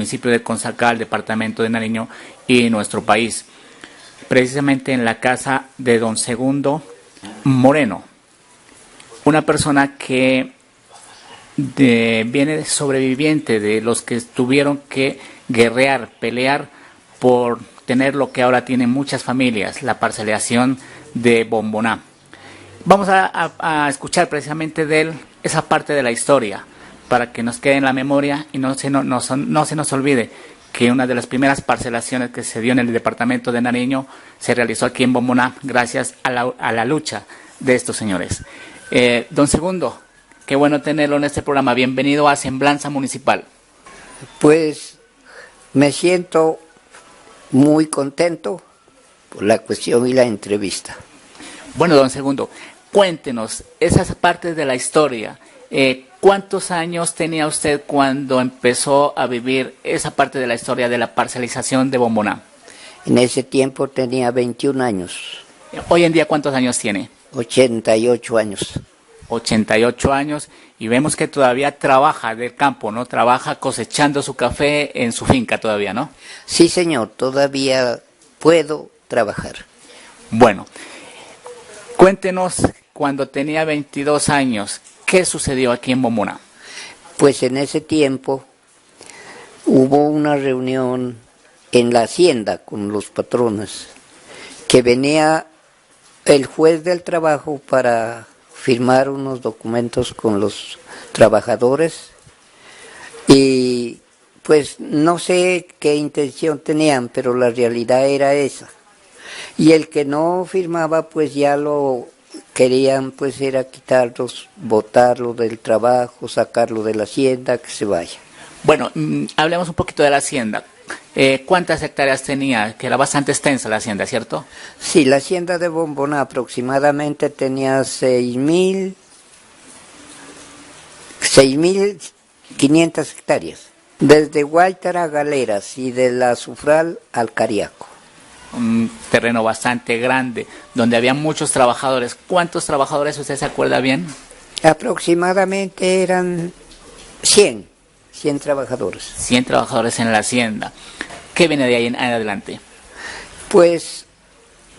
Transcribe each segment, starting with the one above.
municipio de Consacal, departamento de Nariño y nuestro país. Precisamente en la casa de don Segundo Moreno, una persona que viene sobreviviente de los que tuvieron que guerrear, pelear por tener lo que ahora tienen muchas familias, la parcelación de Bomboná. Vamos a escuchar precisamente de él esa parte de la historia para que nos quede en la memoria y no se nos olvide que una de las primeras parcelaciones que se dio en el departamento de Nariño se realizó aquí en Bomboná gracias a la lucha de estos señores. Don Segundo, qué bueno tenerlo en este programa. Bienvenido a Semblanza Municipal. Pues me siento muy contento por la cuestión y la entrevista. Bueno, don Segundo, cuéntenos esas partes de la historia. ¿Cuántos años tenía usted cuando empezó a vivir esa parte de la historia de la parcelización de Bomboná? En ese tiempo tenía 21 años. Hoy en día, ¿cuántos años tiene? 88 años. 88 años, y vemos que todavía trabaja del campo, ¿no? Trabaja cosechando su café en su finca todavía, ¿no? Sí, señor, todavía puedo trabajar. Bueno, cuéntenos, cuando tenía 22 años, ¿qué sucedió aquí en Bomboná? Pues en ese tiempo hubo una reunión en la hacienda con los patrones, que venía el juez del trabajo para firmar unos documentos con los trabajadores y pues no sé qué intención tenían, pero la realidad era esa. Y el que no firmaba pues ya lo querían, pues era quitarlos, botarlo del trabajo, sacarlo de la hacienda, que se vaya. Bueno, hablemos un poquito de la hacienda. ¿Cuántas hectáreas tenía? Que era bastante extensa la hacienda, ¿cierto? Sí, la hacienda de Bomboná aproximadamente tenía 6.500 hectáreas, desde Guaitara a Galeras y de la Azufral al Cariaco. Un terreno bastante grande, donde había muchos trabajadores. ¿Cuántos trabajadores usted se acuerda bien? Aproximadamente eran 100 trabajadores. 100 trabajadores en la hacienda. ¿Qué viene de ahí en adelante? Pues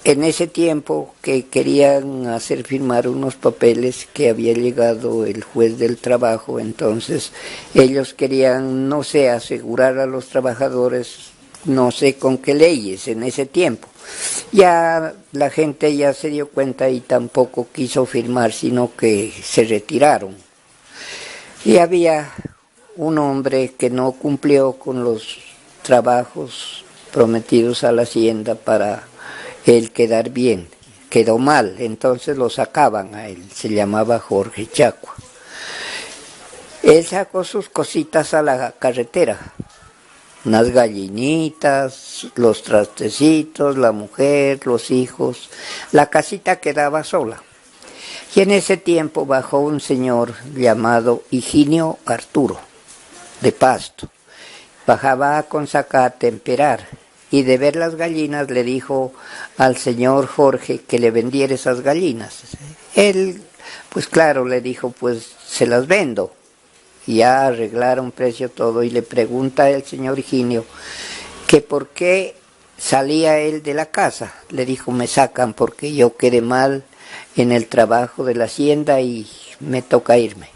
en ese tiempo que querían hacer firmar unos papeles que había llegado el juez del trabajo, entonces ellos querían, no sé, asegurar a los trabajadores, no sé con qué leyes en ese tiempo. Ya la gente ya se dio cuenta y tampoco quiso firmar, sino que se retiraron. Y había un hombre que no cumplió con los trabajos prometidos a la hacienda para él quedar bien, quedó mal, entonces lo sacaban a él, se llamaba Jorge Chacua. Él sacó sus cositas a la carretera, unas gallinitas, los trastecitos, la mujer, los hijos, la casita quedaba sola. Y en ese tiempo bajó un señor llamado Higinio Arturo, de Pasto. Bajaba a Consacá a temperar y de ver las gallinas le dijo al señor Jorge que le vendiera esas gallinas. Él, pues claro, le dijo, pues se las vendo. Y ya arreglaron precio todo y le pregunta el señor Higinio que por qué salía él de la casa. Le dijo, me sacan porque yo quedé mal en el trabajo de la hacienda y me toca irme.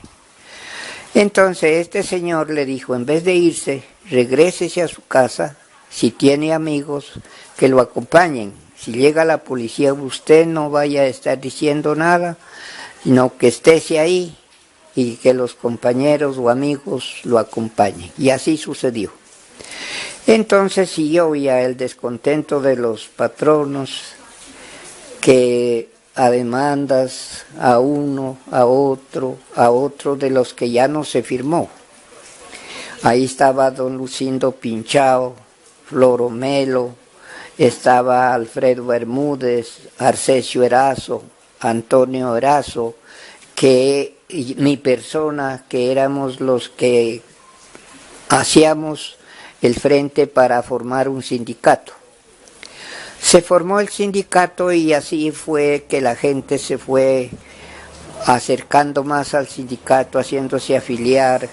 Entonces este señor le dijo, en vez de irse, regrésese a su casa, si tiene amigos, que lo acompañen. Si llega la policía, usted no vaya a estar diciendo nada, sino que estése ahí y que los compañeros o amigos lo acompañen. Y así sucedió. Entonces siguió ya el descontento de los patronos, que a demandas a uno, a otro de los que ya no se firmó. Ahí estaba don Lucindo Pinchao, Floro Melo, estaba Alfredo Bermúdez, Arcesio Erazo, Antonio Erazo, que mi persona, que éramos los que hacíamos el frente para formar un sindicato. Se formó el sindicato y así fue que la gente se fue acercando más al sindicato, haciéndose afiliar,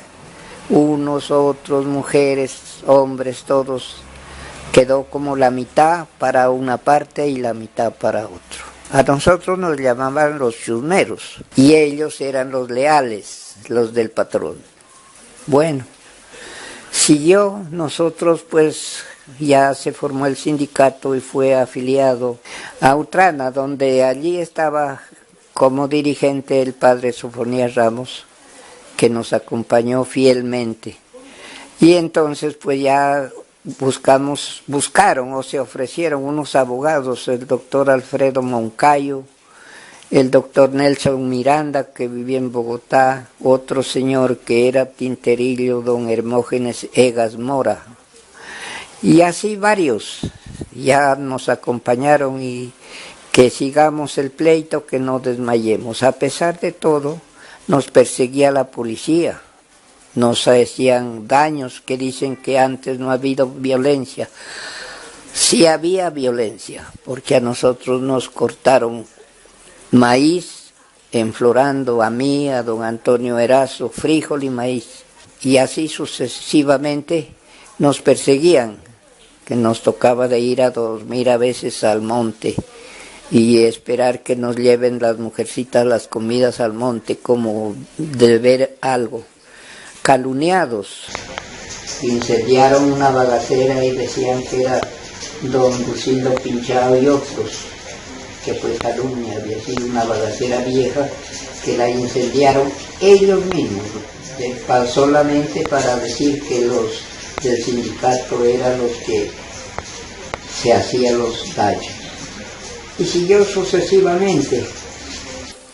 unos, otros, mujeres, hombres, todos, quedó como la mitad para una parte y la mitad para otro. A nosotros nos llamaban los chusmeros y ellos eran los leales, los del patrón. Bueno, siguió, nosotros pues ya se formó el sindicato y fue afiliado a Utrana, donde allí estaba como dirigente el padre Sofonías Ramos, que nos acompañó fielmente. Y entonces pues ya buscaron o se ofrecieron unos abogados, el doctor Alfredo Moncayo, el doctor Nelson Miranda, que vivía en Bogotá, otro señor que era tinterillo, don Hermógenes Egas Mora, y así varios ya nos acompañaron y que sigamos el pleito, que no desmayemos. A pesar de todo, nos perseguía la policía, nos hacían daños, que dicen que antes no ha habido violencia. Sí había violencia, porque a nosotros nos cortaron maíz, enflorando a mí, a don Antonio Erazo, frijol y maíz. Y así sucesivamente nos perseguían, que nos tocaba de ir a dormir a veces al monte y esperar que nos lleven las mujercitas las comidas al monte, como de ver algo. Calumniados, incendiaron una balacera y decían que era don Lucindo Pinchado y otros, que fue calumnia, había sido una balacera vieja que la incendiaron ellos mismos, solamente para decir que los del sindicato eran los que se hacían los daños. Y siguió sucesivamente.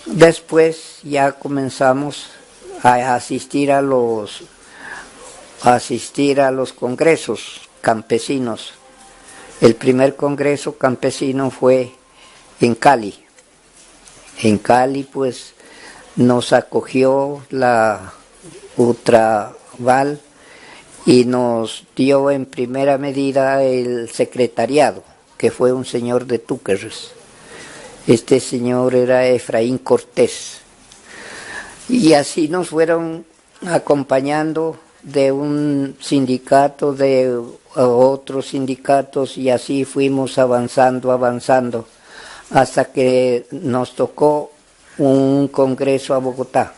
Después ya comenzamos a asistir a los congresos campesinos. El primer congreso campesino fue en Cali. En Cali pues nos acogió la Utraval y nos dio en primera medida el secretariado, que fue un señor de Túquerres. Este señor era Efraín Cortés. Y así nos fueron acompañando de un sindicato, de otros sindicatos, y así fuimos avanzando, hasta que nos tocó un congreso a Bogotá,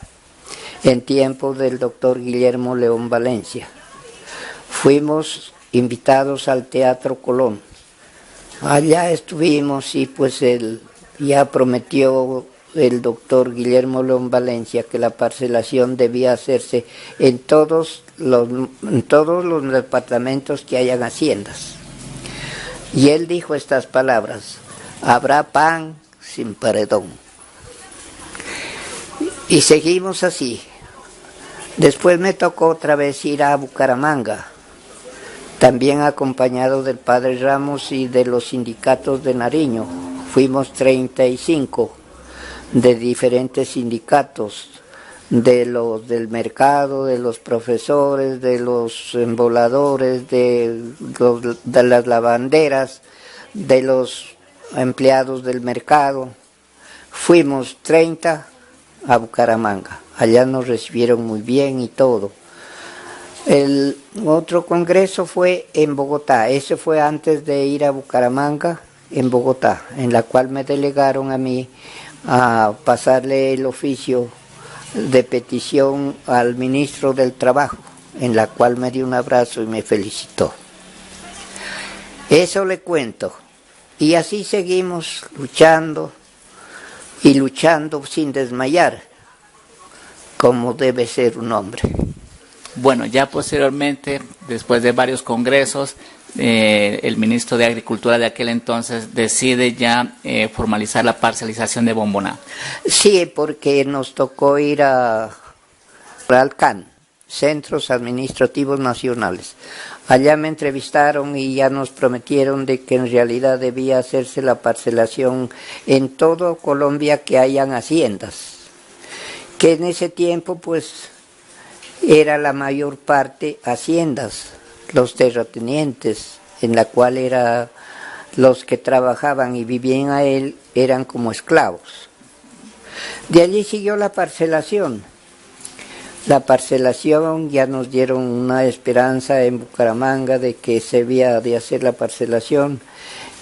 en tiempos del doctor Guillermo León Valencia. Fuimos invitados al Teatro Colón. Allá estuvimos y pues ya prometió el doctor Guillermo León Valencia que la parcelación debía hacerse en todos los departamentos que hayan haciendas. Y él dijo estas palabras: habrá pan sin paredón. Y seguimos así. Después me tocó otra vez ir a Bucaramanga, también acompañado del padre Ramos y de los sindicatos de Nariño. Fuimos 35 de diferentes sindicatos, de los del mercado, de los profesores, de los emboladores, de las lavanderas, de los empleados del mercado. Fuimos 30 a Bucaramanga. Allá nos recibieron muy bien y todo. El otro congreso fue en Bogotá. Ese fue antes de ir a Bucaramanga, en Bogotá, en la cual me delegaron a mí a pasarle el oficio de petición al ministro del Trabajo, en la cual me dio un abrazo y me felicitó. Eso le cuento. Y así seguimos luchando y luchando sin desmayar, como debe ser un hombre. Bueno, ya posteriormente, después de varios congresos, el ministro de Agricultura de aquel entonces decide ya formalizar la parcelización de Bomboná. Sí, porque nos tocó ir a CAN, Centros Administrativos Nacionales. Allá me entrevistaron y ya nos prometieron de que en realidad debía hacerse la parcelación en todo Colombia que hayan haciendas, que en ese tiempo pues era la mayor parte haciendas, los terratenientes, en la cual era los que trabajaban y vivían a él eran como esclavos. De allí siguió la parcelación. la parcelación, ya nos dieron una esperanza en Bucaramanga de que se había de hacer la parcelación.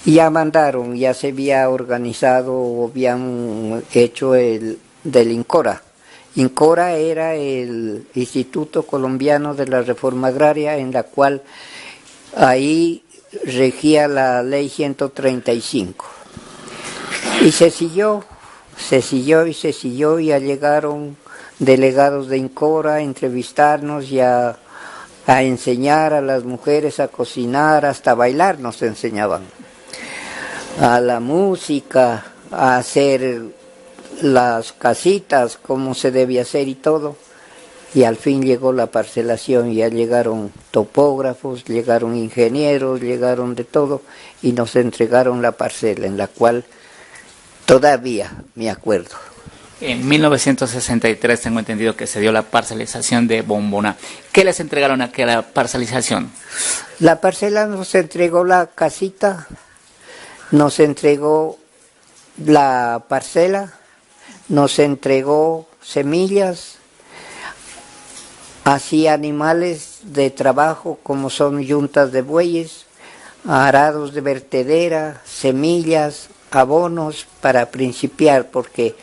Ya mandaron, ya se había organizado, habían hecho el del INCORA. INCORA era el Instituto Colombiano de la Reforma Agraria, en la cual ahí regía la ley 135. Y se siguió y ya llegaron delegados de INCORA a entrevistarnos y a enseñar a las mujeres a cocinar, hasta bailar nos enseñaban. A la música, a hacer las casitas, cómo se debía hacer y todo. Y al fin llegó la parcelación, ya llegaron topógrafos, llegaron ingenieros, llegaron de todo y nos entregaron la parcela, en la cual todavía me acuerdo. En 1963 tengo entendido que se dio la parcelización de Bomboná. ¿Qué les entregaron a aquella parcelización? La parcela nos entregó la casita, nos entregó la parcela, nos entregó semillas, así animales de trabajo como son yuntas de bueyes, arados de vertedera, semillas, abonos para principiar, porque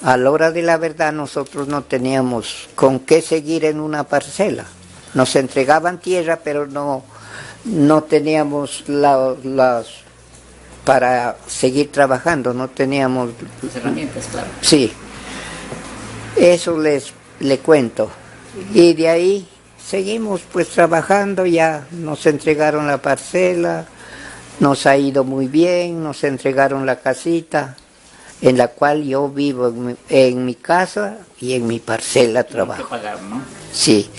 a la hora de la verdad nosotros no teníamos con qué seguir en una parcela. Nos entregaban tierra, pero no teníamos las para seguir trabajando, no teníamos Las herramientas, claro. Sí, eso le cuento. Y de ahí seguimos pues trabajando, ya nos entregaron la parcela, nos ha ido muy bien, nos entregaron la casita, en la cual yo vivo en mi casa y en mi parcela trabajo. Hay que pagar, ¿no? Sí,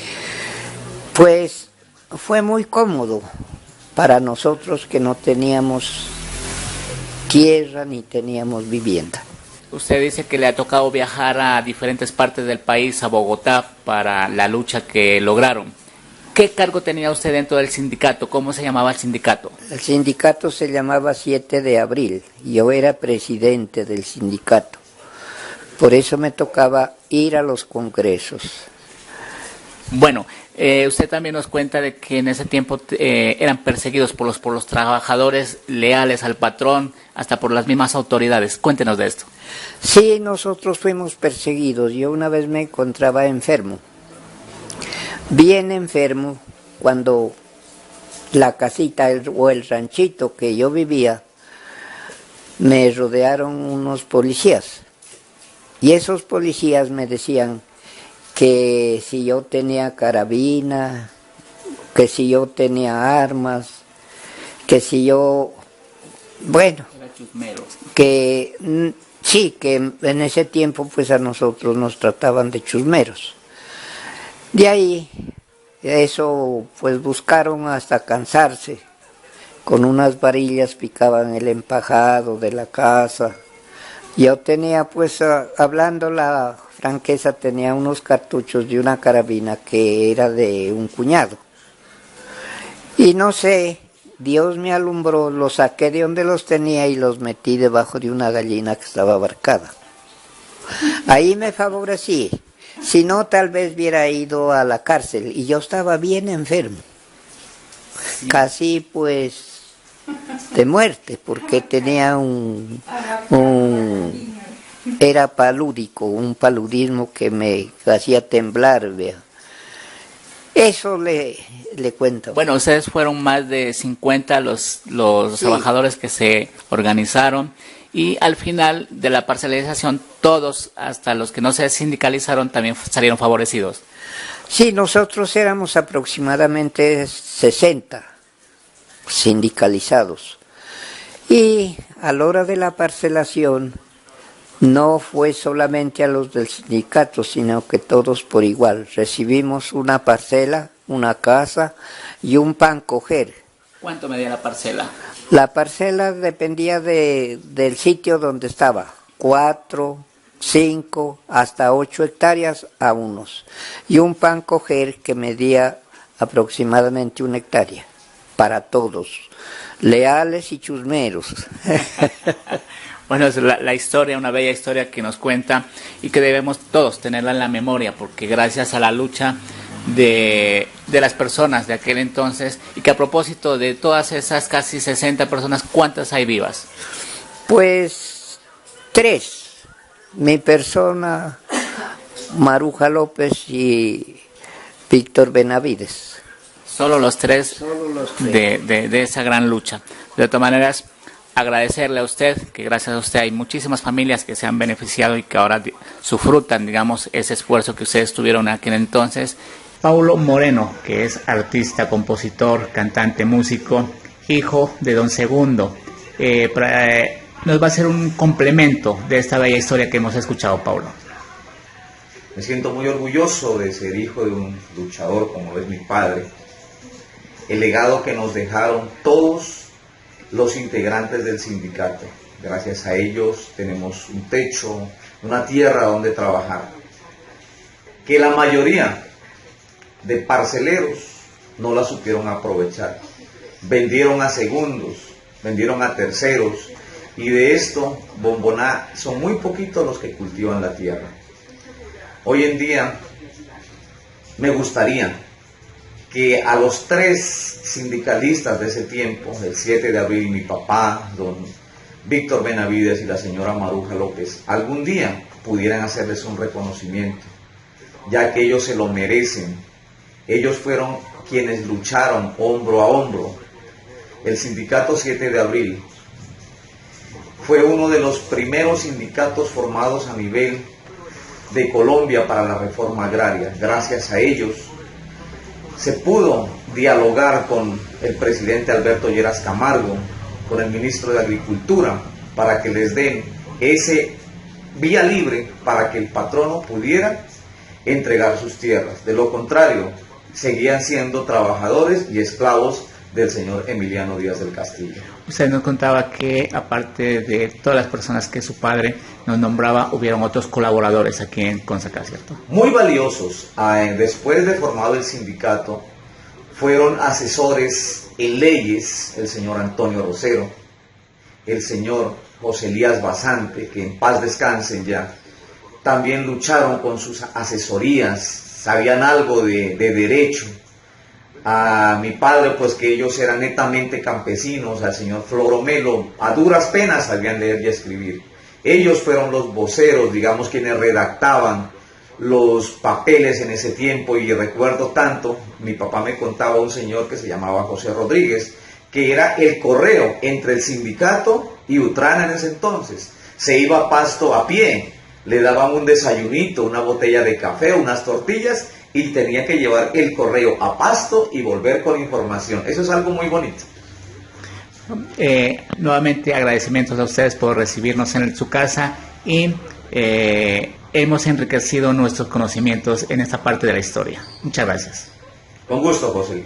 pues fue muy cómodo para nosotros que no teníamos tierra ni teníamos vivienda. Usted dice que le ha tocado viajar a diferentes partes del país, a Bogotá, para la lucha que lograron. ¿Qué cargo tenía usted dentro del sindicato? ¿Cómo se llamaba el sindicato? El sindicato se llamaba 7 de abril. Yo era presidente del sindicato. Por eso me tocaba ir a los congresos. Bueno, usted también nos cuenta de que en ese tiempo eran perseguidos por los trabajadores leales al patrón, hasta por las mismas autoridades. Cuéntenos de esto. Sí, nosotros fuimos perseguidos. Yo una vez me encontraba enfermo. Bien enfermo, cuando la casita o el ranchito que yo vivía, me rodearon unos policías. Y esos policías me decían que si yo tenía carabina, que si yo tenía armas, que si yo, bueno, que sí, que en ese tiempo pues a nosotros nos trataban de chusmeros. De ahí, eso pues buscaron hasta cansarse, con unas varillas picaban el empajado de la casa. Yo tenía pues, hablando la franqueza, tenía unos cartuchos de una carabina que era de un cuñado. Y no sé, Dios me alumbró, los saqué de donde los tenía y los metí debajo de una gallina que estaba abarcada. Ahí me favorecí. Si no, tal vez hubiera ido a la cárcel y yo estaba bien enfermo, casi pues de muerte, porque tenía era palúdico, un paludismo que me hacía temblar, vea. Eso le cuento. Bueno, ustedes fueron más de 50 los sí, trabajadores que se organizaron. Y al final de la parcelización, todos, hasta los que no se sindicalizaron, también salieron favorecidos. Sí, nosotros éramos aproximadamente 60 sindicalizados. Y a la hora de la parcelación, no fue solamente a los del sindicato, sino que todos por igual. Recibimos una parcela, una casa y un pan coger. ¿Cuánto medía la parcela? La parcela dependía del sitio donde estaba, 4, 5, hasta 8 hectáreas a unos. Y un pan coger que medía aproximadamente 1 hectárea, para todos, leales y chusmeros. Bueno, es la historia, una bella historia que nos cuenta y que debemos todos tenerla en la memoria, porque gracias a la lucha de las personas de aquel entonces, y que a propósito de todas esas casi 60 personas, ¿cuántas hay vivas? Pues 3. Mi persona, Maruja López y Víctor Benavides. Solo los tres, Solo los 3. de esa gran lucha. De todas maneras, agradecerle a usted, que gracias a usted hay muchísimas familias que se han beneficiado y que ahora sufrutan, digamos, ese esfuerzo que ustedes tuvieron en aquel entonces. Paulo Moreno, que es artista, compositor, cantante, músico, hijo de don Segundo, nos va a hacer un complemento de esta bella historia que hemos escuchado, Paulo. Me siento muy orgulloso de ser hijo de un luchador como es mi padre. El legado que nos dejaron todos los integrantes del sindicato. Gracias a ellos tenemos un techo, una tierra donde trabajar. Que la mayoría de parceleros no la supieron aprovechar. Vendieron a segundos, vendieron a terceros, y de esto, Bomboná, son muy poquitos los que cultivan la tierra. Hoy en día, me gustaría que a los 3 sindicalistas de ese tiempo, el 7 de abril, mi papá, don Víctor Benavides y la señora Maruja López, algún día pudieran hacerles un reconocimiento, ya que ellos se lo merecen. Ellos fueron quienes lucharon hombro a hombro. El sindicato 7 de abril fue uno de los primeros sindicatos formados a nivel de Colombia para la reforma agraria. Gracias a ellos se pudo dialogar con el presidente Alberto Lleras Camargo, con el ministro de Agricultura, para que les den ese vía libre para que el patrono pudiera entregar sus tierras. De lo contrario, seguían siendo trabajadores y esclavos del señor Emiliano Díaz del Castillo. Usted nos contaba que, aparte de todas las personas que su padre nos nombraba, hubieron otros colaboradores aquí en Consacá, ¿cierto? Muy valiosos. Después de formado el sindicato, fueron asesores en leyes el señor Antonio Rosero, el señor José Elías Basante, que en paz descansen ya. También lucharon con sus asesorías, sabían algo de derecho. A mi padre, pues que ellos eran netamente campesinos, al señor Floromelo, a duras penas sabían leer y escribir. Ellos fueron los voceros, digamos, quienes redactaban los papeles en ese tiempo, y recuerdo tanto, mi papá me contaba un señor que se llamaba José Rodríguez, que era el correo entre el sindicato y Utrana en ese entonces. Se iba a Pasto a pie, le daban un desayunito, una botella de café, unas tortillas, y tenía que llevar el correo a Pasto y volver con información. Eso es algo muy bonito. Nuevamente agradecimientos a ustedes por recibirnos en su casa, y hemos enriquecido nuestros conocimientos en esta parte de la historia. Muchas gracias. Con gusto, José.